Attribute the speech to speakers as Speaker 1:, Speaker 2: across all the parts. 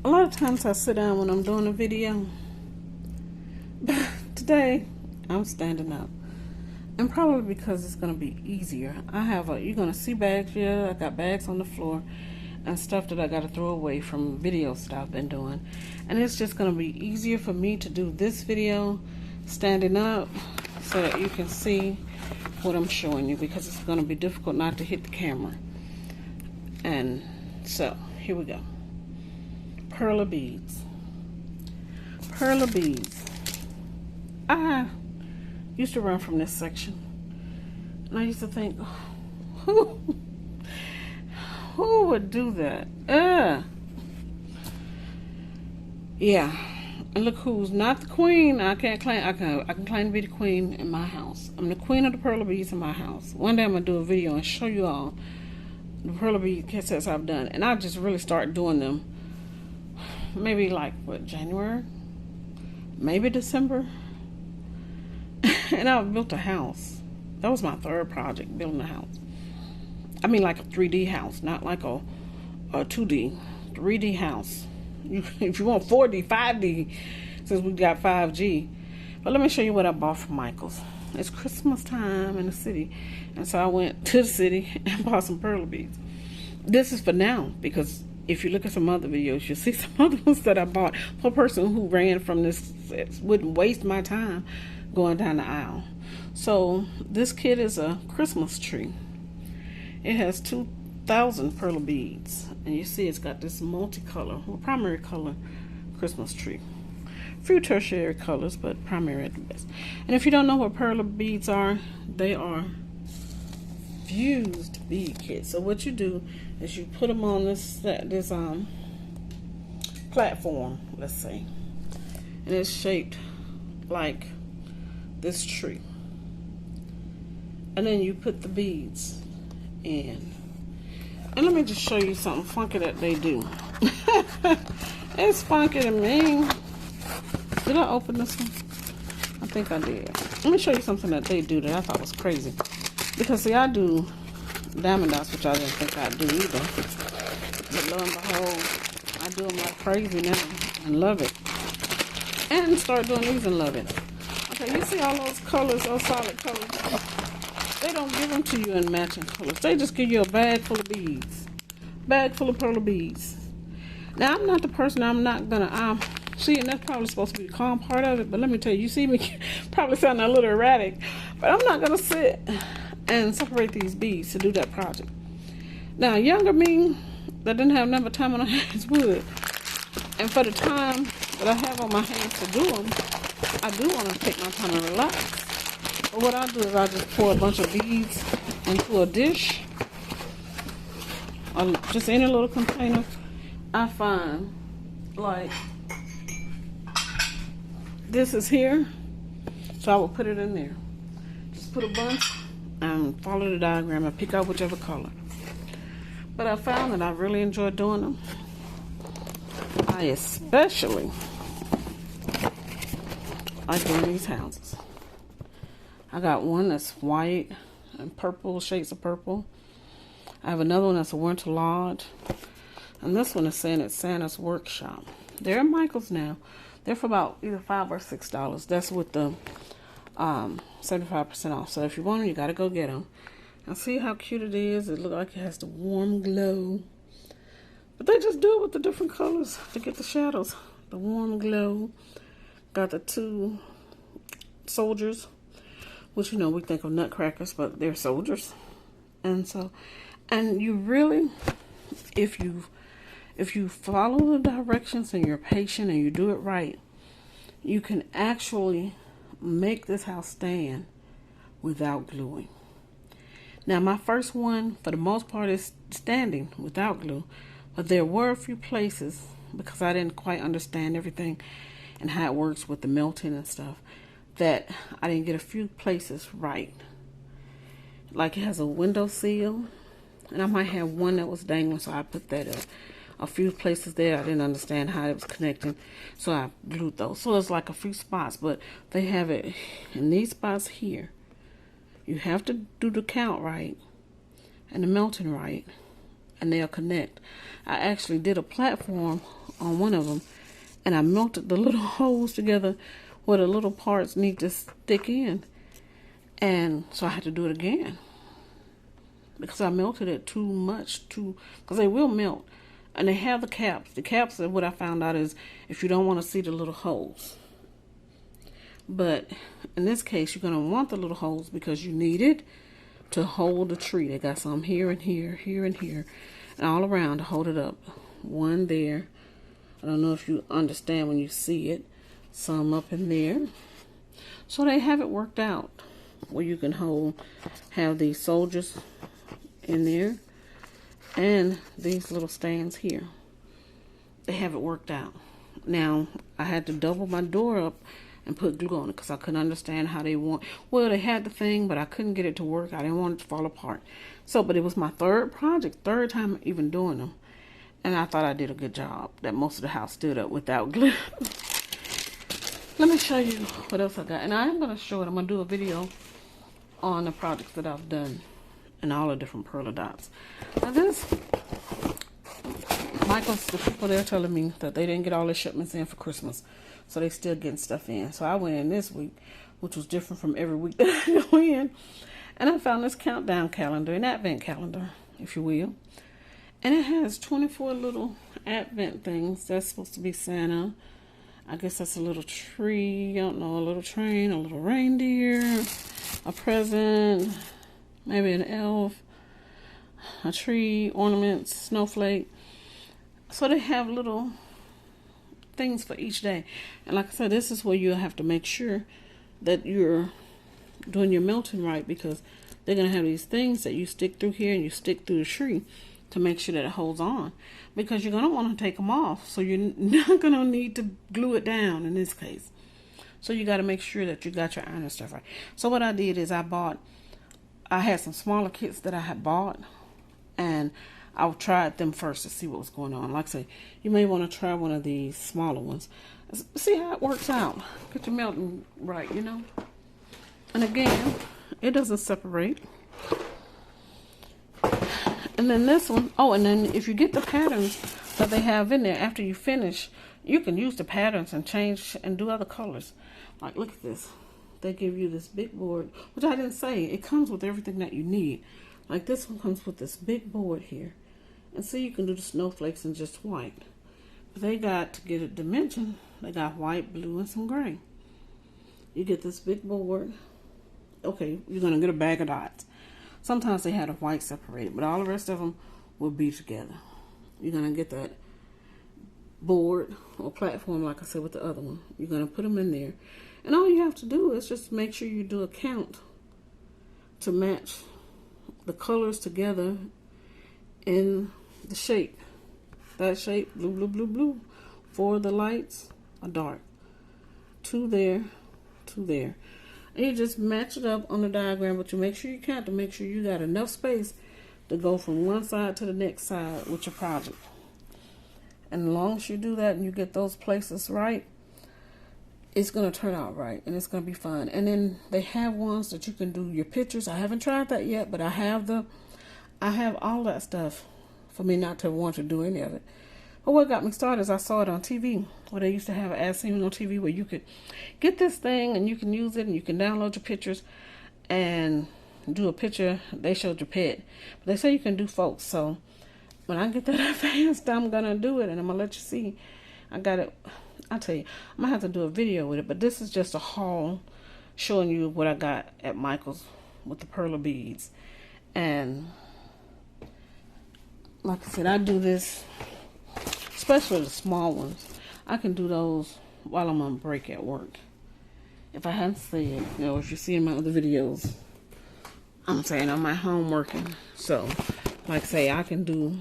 Speaker 1: A lot of times I sit down when I'm doing a video, but today I'm standing up. And probably because it's going to be easier. You're going to see bags here. I got bags on the floor and stuff that I got to throw away from videos that I've been doing. And it's just going to be easier for me to do this video standing up so that you can see what I'm showing you, because it's going to be difficult not to hit the camera. And so, here we go. Perler beads. Perler beads. I used to run from this section, and I used to think, who would do that? Yeah. And look who's not the queen. I can claim to be the queen in my house. I'm the queen of the Perler beads in my house. One day I'm gonna do a video and show you all the Perler bead sets I've done, and I just really start doing them maybe like January, maybe December. And I built a house. That was my third project, building a house. I mean, like a 3D house, not like a 2D, 3D house. If you want 4D, 5D, since we got 5G. But let me show you what I bought from Michael's. It's Christmas time in the city, and so I went to the city and bought some Perler beads. This is for now, because if you look at some other videos, you'll see some other ones that I bought for a person who ran from this, wouldn't waste my time going down the aisle. So this kit is a Christmas tree. It has 2,000 Perler beads, and you see it's got this multicolor, well, primary color Christmas tree. A few tertiary colors, but primary at the best. And if you don't know what Perler beads are, they are fused bead kits. So what you do is you put them on this platform, let's say, and it's shaped like this tree, and then you put the beads in. And let me just show you something funky that they do. It's funky to me. Did I open this one? I think I did. Let me show you something that they do that I thought was crazy. Because see, I do diamond dots, which I didn't think I'd do either. But lo and behold, I do them like crazy now and love it. And start doing these and love it. Okay, you see all those colors, those solid colors? They don't give them to you in matching colors. They just give you a bag full of beads. Bag full of Perler beads. Now, I'm not the person, I'm not gonna, see, and that's probably supposed to be the calm part of it, but let me tell you, you see me probably sounding a little erratic, but I'm not gonna sit and separate these beads to do that project. Now, younger me, that didn't have enough time on my hands, would. And for the time that I have on my hands to do them, I do want to take my time and relax. But what I do is I just pour a bunch of beads into a dish, or just any little container I find. Like this is here, so I will put it in there. Just put a bunch and follow the diagram and pick out whichever color. But I found that I really enjoy doing them. I especially like doing these houses. I got one that's white and purple, shades of purple. I have another one that's a winter lodge. And this one is saying it's Santa's Workshop. They're at Michael's now. They're for about either $5 or $6. That's with the 75% off. So if you want them, you got to go get them. And see how cute it is. It looks like it has the warm glow. But they just do it with the different colors to get the shadows. The warm glow. Got the two soldiers, which, you know, we think of nutcrackers, but they're soldiers. And so, and you really, if you follow the directions and you're patient and you do it right, you can actually make this house stand without gluing. Now, my first one, for the most part, is standing without glue. But there were a few places, because I didn't quite understand everything and how it works with the melting and stuff, that I didn't get a few places right. Like it has a window sill, and I might have one that was dangling, so I put that up. A few places there I didn't understand how it was connecting, so I glued those. So it's like a few spots, but they have it in these spots here. You have to do the count right and the melting right, and they'll connect. I actually did a platform on one of them, and I melted the little holes together where the little parts need to stick in. And so I had to do it again because I melted it too much, because they will melt. And they have the caps. The caps are what I found out is if you don't want to see the little holes. But in this case, you're going to want the little holes because you need it to hold the tree. They got some here and here, here and here, and all around to hold it up. One there. I don't know if you understand when you see it. Some up in there. So they have it worked out where you can have these soldiers in there and these little stands here. They have it worked out. Now, I had to double my door up and put glue on it because I couldn't understand how they they had the thing, but I couldn't get it to work. I didn't want it to fall apart. So, but it was my third time even doing them. And I thought I did a good job, that most of the house stood up without glue. Let me show you what else I got. And I am going to show it. I'm going to do a video on the projects that I've done and all the different Perler dots. Now this, Michael's, the people there telling me that they didn't get all their shipments in for Christmas. So they still getting stuff in. So I went in this week, which was different from every week that I go in. And I found this countdown calendar, an advent calendar, if you will. And it has 24 little advent things. That's supposed to be Santa. I guess that's a little tree, I don't know, a little train, a little reindeer, a present, maybe an elf, a tree, ornaments, snowflake. So they have little things for each day. And like I said, this is where you have to make sure that you're doing your melting right, because they're going to have these things that you stick through here and you stick through the tree to make sure that it holds on, because you're going to want to take them off. So you're not going to need to glue it down in this case. So you got to make sure that you got your iron stuff right. So what I did is I had some smaller kits that I had bought, and I tried them first to see what was going on. Like I say, you may want to try one of these smaller ones. See how it works out. Get your melting right, you know. And again, it doesn't separate. And then this one, and then if you get the patterns that they have in there after you finish, you can use the patterns and change and do other colors. Like, look at this. They give you this big board, which I didn't say. It comes with everything that you need. Like this one comes with this big board here. And see, you can do the snowflakes in just white. But they got, to get a dimension, they got white, blue, and some gray. You get this big board. Okay, you're going to get a bag of dots. Sometimes they had a white separated, but all the rest of them will be together. You're going to get that board or platform, like I said, with the other one. You're going to put them in there. And all you have to do is just make sure you do a count to match the colors together in the shape. That shape, blue, blue, blue, blue. 4 of the lights are dark. 2 there, 2 there. And you just match it up on the diagram, but you make sure you count to make sure you got enough space to go from one side to the next side with your project. And as long as you do that and you get those places right, it's going to turn out right and it's going to be fun. And then they have ones that you can do your pictures. I haven't tried that yet, but I have all that stuff for me not to want to do any of it. But what got me started is I saw it on TV, where they used to have an ad scene on TV where you could get this thing and you can use it and you can download your pictures and do a picture. They showed your pet. But they say you can do folks. So when I get that advanced, I'm going to do it and I'm going to let you see. I got it. I'll tell you, I'm going to have to do a video with it. But this is just a haul showing you what I got at Michael's with the Perler beads. And like I said, I do this, especially the small ones. I can do those while I'm on break at work. If I hadn't said, if you see in my other videos, I'm saying I'm at home working. So, like I say, I can do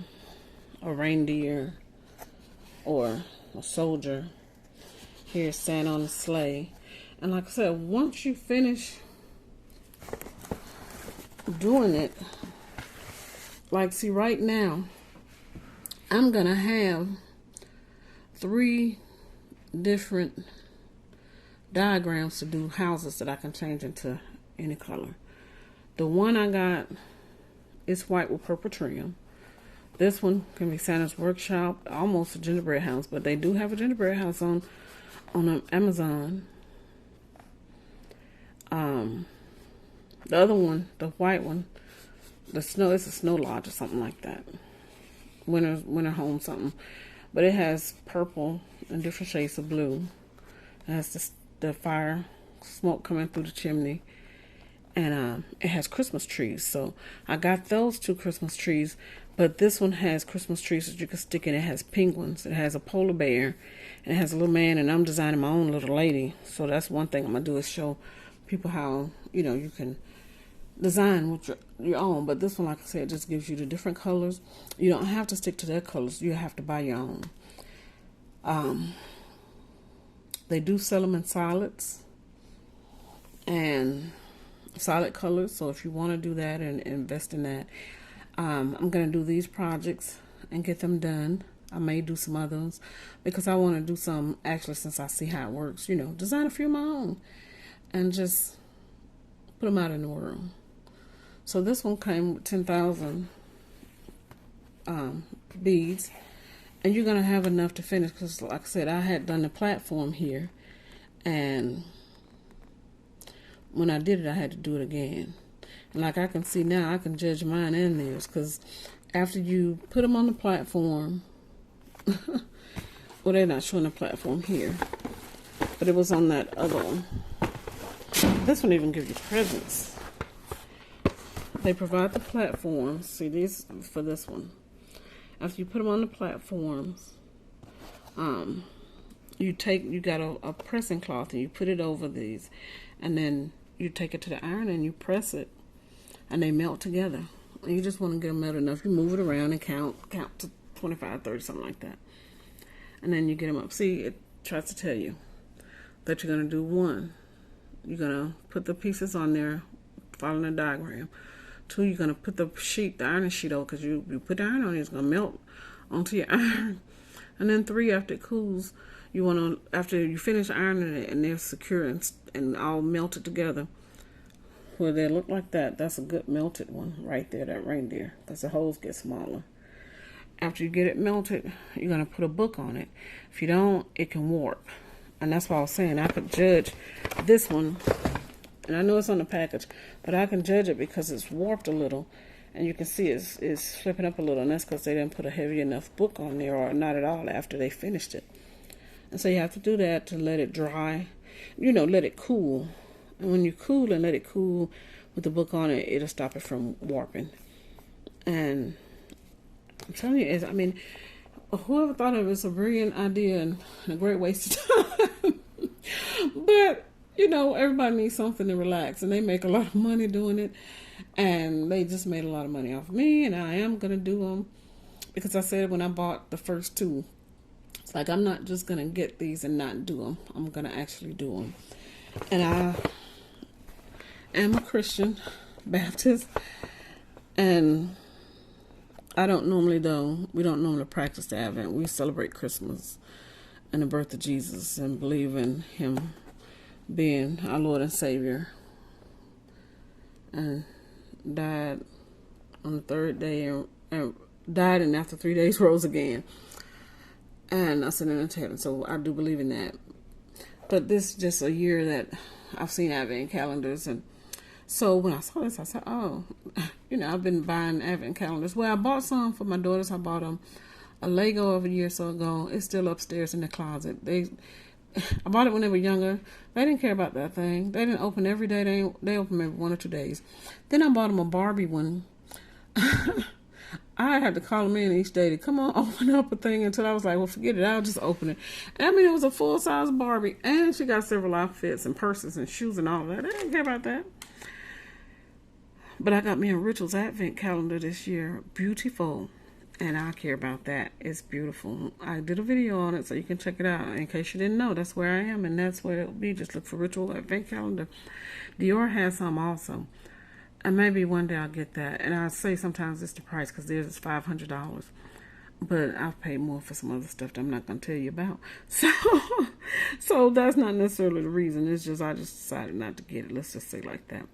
Speaker 1: a reindeer or a soldier. Here's Santa on the sleigh. And like I said, once you finish doing it, like, see, right now, I'm going to have 3 different diagrams to do houses that I can change into any color. The one I got is white with purple trim. This one can be Santa's workshop, almost a gingerbread house, but they do have a gingerbread house on Amazon. The other one, the white one, it's a snow lodge or something like that. Winter home something. But it has purple and different shades of blue. It has the fire smoke coming through the chimney. And it has Christmas trees. So I got those 2 Christmas trees. But this one has Christmas trees that you can stick in. It has penguins. It has a polar bear. And it has a little man. And I'm designing my own little lady. So that's one thing I'm going to do is show people how, you can design with your own. But this one, like I said, just gives you the different colors. You don't have to stick to their colors. You have to buy your own. They do sell them in solids and solid colors. So if you want to do that and invest in that, I'm going to do these projects and get them done. I may do some others because I want to do some, actually, since I see how it works, design a few of my own and just put them out in the world. So this one came with 10,000 beads, and you're going to have enough to finish because, like I said, I had done the platform here, and when I did it, I had to do it again. And like I can see now, I can judge mine and theirs because after you put them on the platform, well, they're not showing the platform here, but it was on that other one. This one even gives you presents. They provide the platforms. See, these for this one. After you put them on the platforms, you got a pressing cloth and you put it over these, and then you take it to the iron and you press it, and they melt together. And you just want to get them melted enough. You move it around and count to 25, 30, something like that, and then you get them up. See, it tries to tell you that you're going to do one. You're going to put the pieces on there, following the diagram. 2, you're going to put the ironing sheet over, because you put the iron on it, it's going to melt onto your iron. And then 3, after it cools, after you finish ironing it and they're secure and all melted together, where they look like that, that's a good melted one right there, that reindeer, because the holes get smaller. After you get it melted, you're going to put a book on it. If you don't, it can warp. And that's why I was saying I could judge this one. And I know it's on the package, but I can judge it because it's warped a little. And you can see it's flipping up a little. And that's because they didn't put a heavy enough book on there, or not at all after they finished it. And so you have to do that to let it dry. Let it cool. And when you cool and let it cool with the book on it, it'll stop it from warping. And I'm telling you, whoever thought it was a brilliant idea and a great waste of time. But everybody needs something to relax, and they make a lot of money doing it, and they just made a lot of money off of me, and I am going to do them, because I said when I bought the first 2, it's like I'm not just going to get these and not do them. I'm going to actually do them. And I am a Christian Baptist, and we don't normally practice the Advent. We celebrate Christmas and the birth of Jesus and believe in Him being our Lord and Savior, and died on the 3rd day, and died, and after 3 days rose again, and ascended into heaven. So I do believe in that. But this is just a year that I've seen Advent calendars, and so when I saw this, I said, oh, I've been buying Advent calendars. Well, I bought some for my daughters. I bought them a Lego of a year or so ago. It's still upstairs in the closet. I bought it when they were younger. They didn't care about that thing. They didn't open every day. They open maybe 1 or 2 days. Then I bought them a Barbie one. I had to call them in each day to come on, open up a thing, until I was like, well, forget it. I'll just open it. And it was a full-size Barbie. And she got several outfits and purses and shoes and all that. I didn't care about that. But I got me a Rituals Advent calendar this year. Beautiful. And I care about that. It's beautiful. I did a video on it, so you can check it out. In case you didn't know, that's where I am, and that's where it'll be. Just look for Ritual Advent Calendar. Dior has some also. And maybe one day I'll get that. And I say sometimes it's the price, because theirs is $500. But I've paid more for some other stuff that I'm not going to tell you about. So that's not necessarily the reason. It's just I just decided not to get it. Let's just say like that.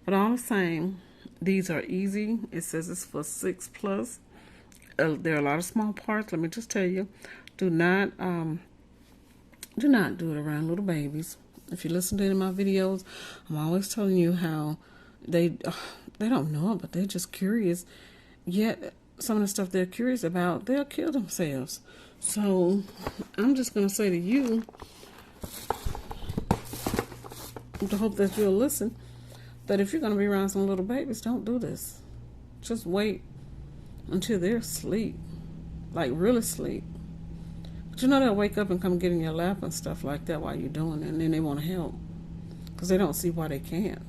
Speaker 1: But all the same, these are easy. It says it's for 6+. there are a lot of small parts. Let me just tell you, do not do it around little babies. If you listen to any of my videos, I'm always telling you how they don't know it, but they're just curious. Yet some of the stuff they're curious about, they'll kill themselves. So I'm just going to say to you, to hope that you'll listen, that if you're going to be around some little babies, don't do this. Just wait until they're asleep, like really asleep. But you know they'll wake up and come get in your lap and stuff like that while you're doing it, and then they want to help because they don't see why they can't.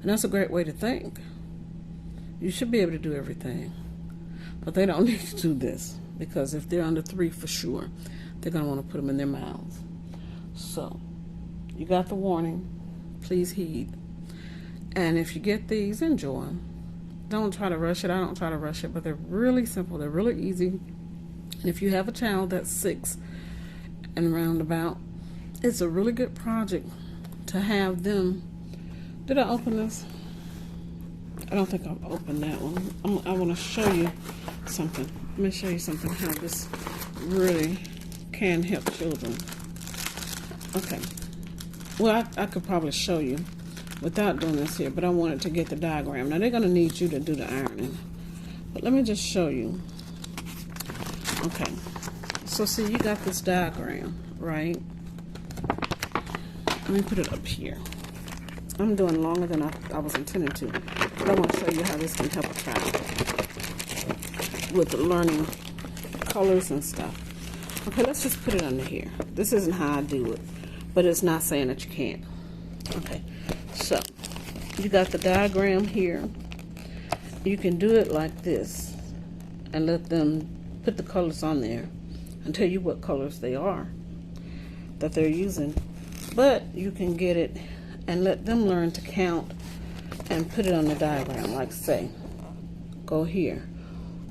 Speaker 1: And that's a great way to think. You should be able to do everything, but they don't need to do this, because if they're under 3 for sure, they're going to want to put them in their mouths. So you got the warning. Please heed. And if you get these, enjoy them. Don't try to rush it. I don't try to rush it, but they're really simple. They're really easy. And if you have a child that's 6 and roundabout, it's a really good project to have them. Did I open this? I don't think I've opened that one. I want to show you something. Let me show you something, how this really can help children. Okay. Well, I could probably show you without doing this here, but I wanted to get the diagram. Now, they're going to need you to do the ironing, but let me just show you. Okay. So, see, you got this diagram, right? Let me put it up here. I'm doing longer than I was intending to, but I want to show you how this can help a child with learning colors and stuff. Okay, let's just put it under here. This isn't how I do it, but it's not saying that you can't. Okay, so you got the diagram here. You can do it like this and let them put the colors on there and tell you what colors they are that they're using. But you can get it and let them learn to count and put it on the diagram. Like, say, go here.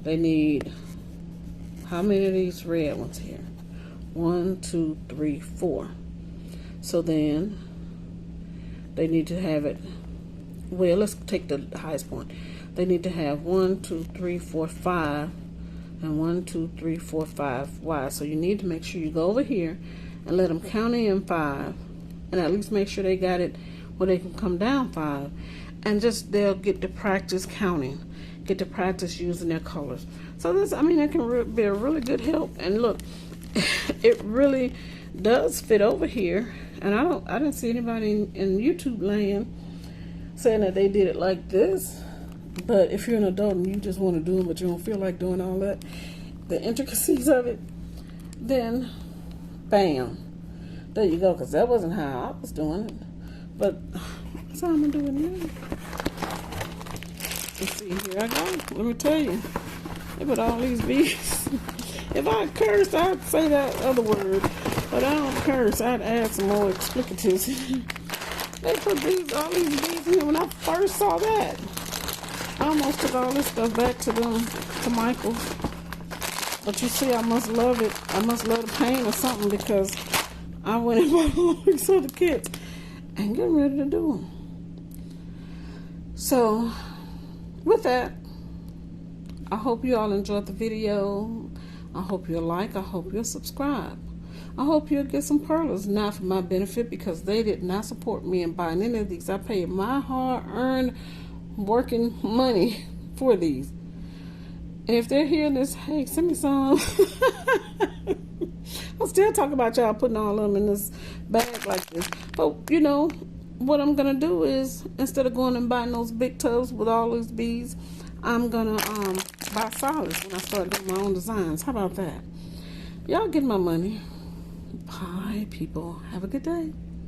Speaker 1: They need how many of these red ones here? 1, 2, 3, 4. So then they need to have it, well, let's take the highest point. They need to have 1, 2, 3, 4, 5, and 1, 2, 3, 4, 5 wide. So you need to make sure you go over here and let them count in 5, and at least make sure they got it where they can come down 5, and just they'll get to practice counting, get to practice using their colors. So this, I mean, it can be a really good help. And look, it really does fit over here. And I didn't see anybody in YouTube land saying that they did it like this. But if you're an adult and you just want to do it, but you don't feel like doing all that, the intricacies of it, then bam, there you go. Because that wasn't how I was doing it. But that's how I'm going to do it now. Let's see, here I go. Let me tell you. Look at all these beads. If I cursed, I'd say that other word. But I don't curse. I'd add some more explicatives. They put all these beads in here. When I first saw that, I almost took all this stuff back to Michael. But you see, I must love it. I must love the pain or something, because I went and bought all these other kits and getting ready to do them. So, with that, I hope you all enjoyed the video. I hope you'll like. I hope you'll subscribe. I hope you'll get some Perlers, not for my benefit, because they did not support me in buying any of these. I paid my hard-earned working money for these. And if they're hearing this, hey, send me some. I'll still talk about y'all putting all of them in this bag like this. But, you know, what I'm going to do is, instead of going and buying those big tubs with all these beads, I'm going to buy solids when I start doing my own designs. How about that? Y'all get my money. Bye, people. Have a good day.